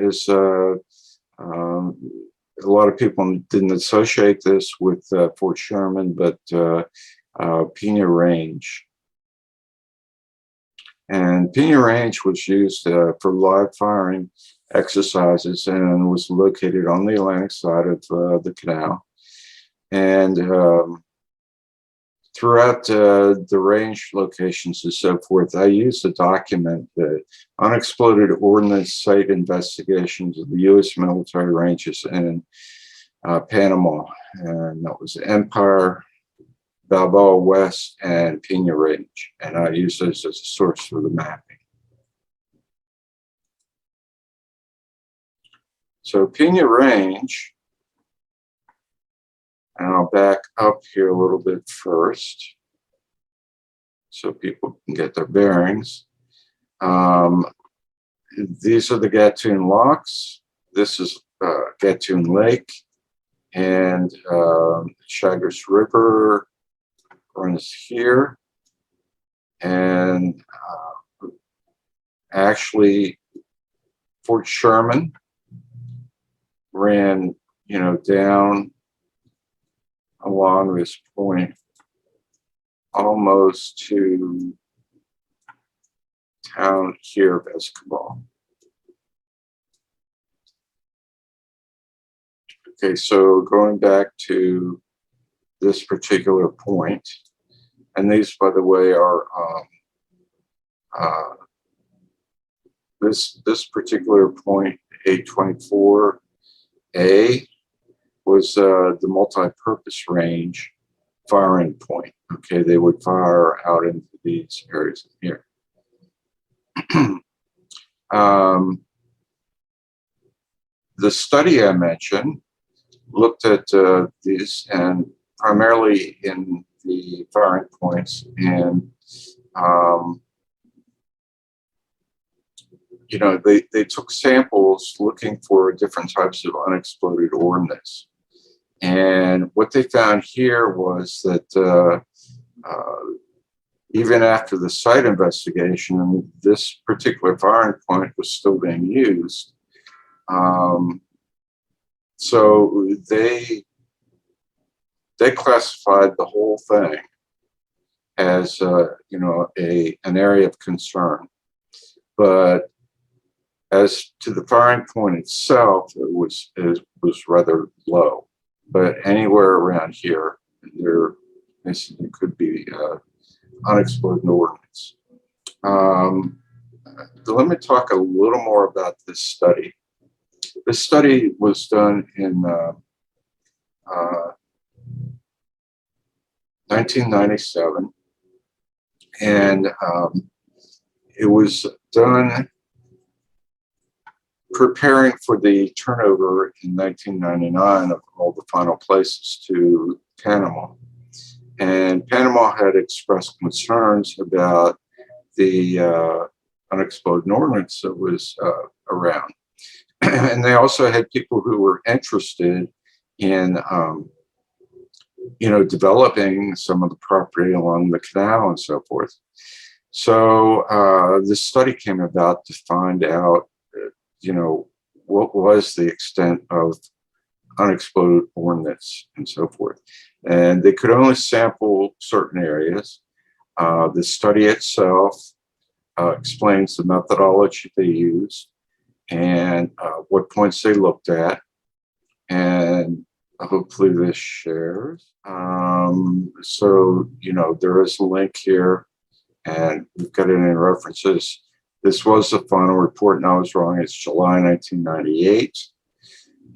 is a lot of people didn't associate this with Fort Sherman, but Pina Range. And Pina Range was used for live firing exercises and was located on the Atlantic side of the canal. And throughout the range locations and so forth, I used to document the unexploded ordnance site investigations of the U.S. military ranges in Panama. And that was Empire, Balboa West, and Pina Range. And I used those as a source for the mapping. So Pina Range, and I'll back up here a little bit first so people can get their bearings. These are the Gatun Locks. This is Gatun Lake, and Chagres River runs here. And actually, Fort Sherman ran, down along this point almost to town here of Escobar. Okay, so going back to this particular point, and these, by the way, are this particular point, 824A, was the multi-purpose range firing point. Okay, they would fire out into these areas here. The study I mentioned looked at these, and primarily in the firing points, and they took samples looking for different types of unexploded ordnance. And what they found here was that even after the site investigation, this particular firing point was still being used. So they classified the whole thing as an area of concern. But as to the firing point itself, it was rather low. But anywhere around here, there could be unexploded ordnance. Let me talk a little more about this study. This study was done in 1997, and it was done preparing for the turnover in 1999 of all the final places to Panama. And Panama had expressed concerns about the unexploded ordnance that was around. And they also had people who were interested in, developing some of the property along the canal and so forth. So this study came about to find out, what was the extent of unexploded ordnance and so forth. And they could only sample certain areas. The study itself explains the methodology they used and what points they looked at. And hopefully this shares. So, there is a link here, and we've got it in references. This was the final report, and I was wrong. It's July 1998.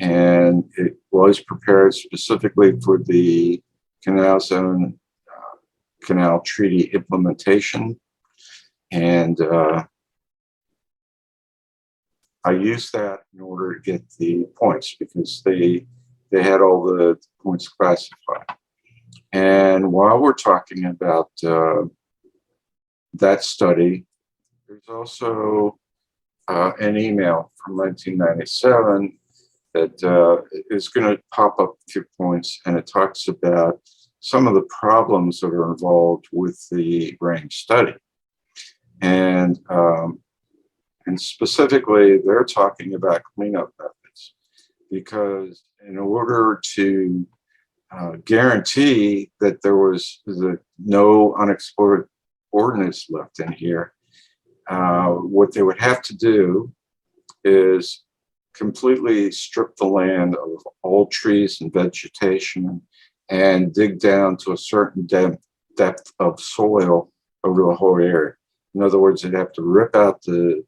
And it was prepared specifically for the Canal Zone Canal Treaty implementation. And I used that in order to get the points, because they had all the points classified. And while we're talking about that study, there's also an email from 1997 that is going to pop up 2 points, and it talks about some of the problems that are involved with the range study. And And specifically, they're talking about cleanup methods, because in order to guarantee that there was no unexploded ordinance left in here, what they would have to do is completely strip the land of all trees and vegetation and dig down to a certain depth of soil over the whole area. In other words, they'd have to rip out the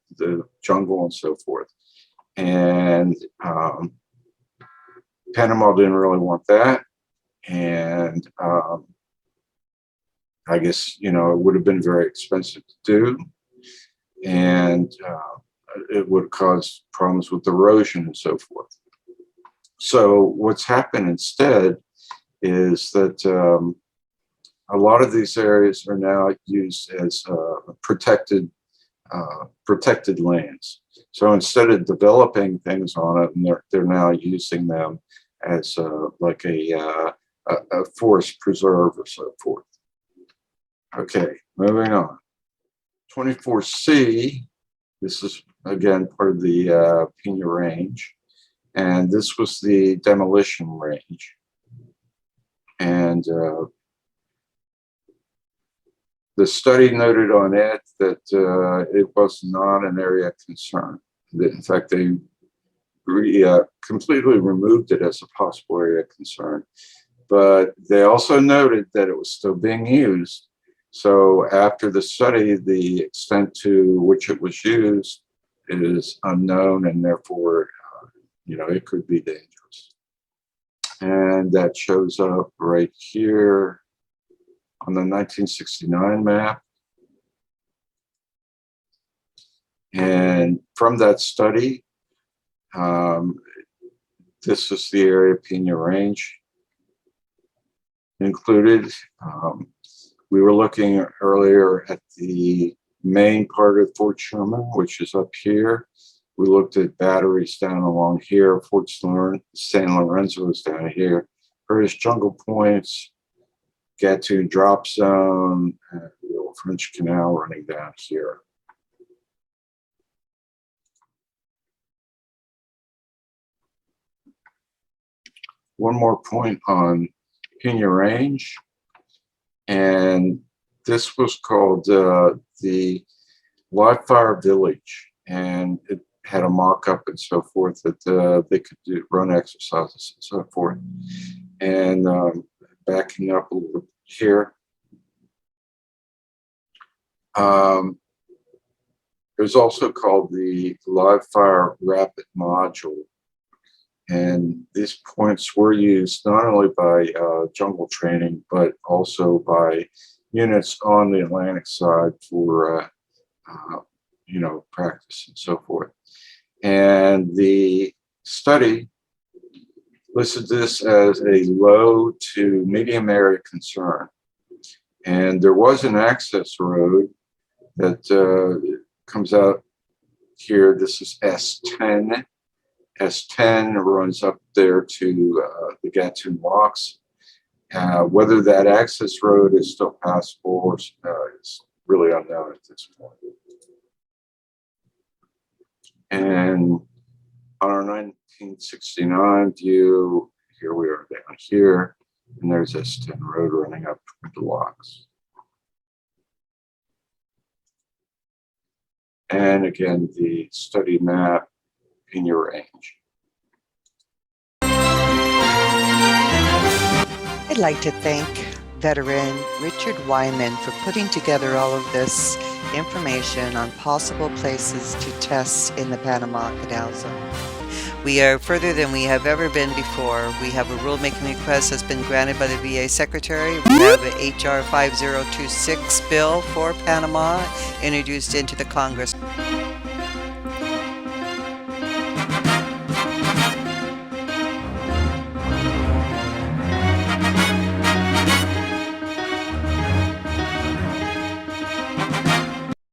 jungle and so forth. And Panama didn't really want that. And I guess, it would have been very expensive to do. And it would cause problems with erosion and so forth. So what's happened instead is that a lot of these areas are now used as protected lands. So instead of developing things on it, they're now using them as like a forest preserve or so forth. Okay, moving on. 24C, this is again part of the Pina Range, and this was the demolition range. And the study noted on it that it was not an area of concern. In fact, they completely removed it as a possible area of concern. But they also noted that it was still being used. So after the study, the extent to which it was used is unknown, and therefore, it could be dangerous. And that shows up right here on the 1969 map. And from that study, this is the area Pina Range included. We were looking earlier at the main part of Fort Sherman, which is up here. We looked at batteries down along here. Fort San Lorenzo is down here. Various jungle points, Gatun drop zone, and the old French Canal running down here. One more point on Pina Range, and this was called the Live Fire Village, and it had a mock-up and so forth that they could run exercises and so forth. And backing up a little bit here, it was also called the Live Fire Rapid Module. And these points were used not only by jungle training, but also by units on the Atlantic side for, practice and so forth. And the study listed this as a low to medium area concern. And there was an access road that comes out here. This is S10. S10 runs up there to the Gatun Locks. Whether that access road is still passable is really unknown at this point. And on our 1969 view, here we are down here, and there's S10 road running up toward the locks. And again, the study map in your range. I'd like to thank veteran Richard Wyman for putting together all of this information on possible places to test in the Panama Canal Zone. We are further than we have ever been before. We have a rulemaking request that's been granted by the VA Secretary. We have an HR 5026 bill for Panama introduced into the Congress.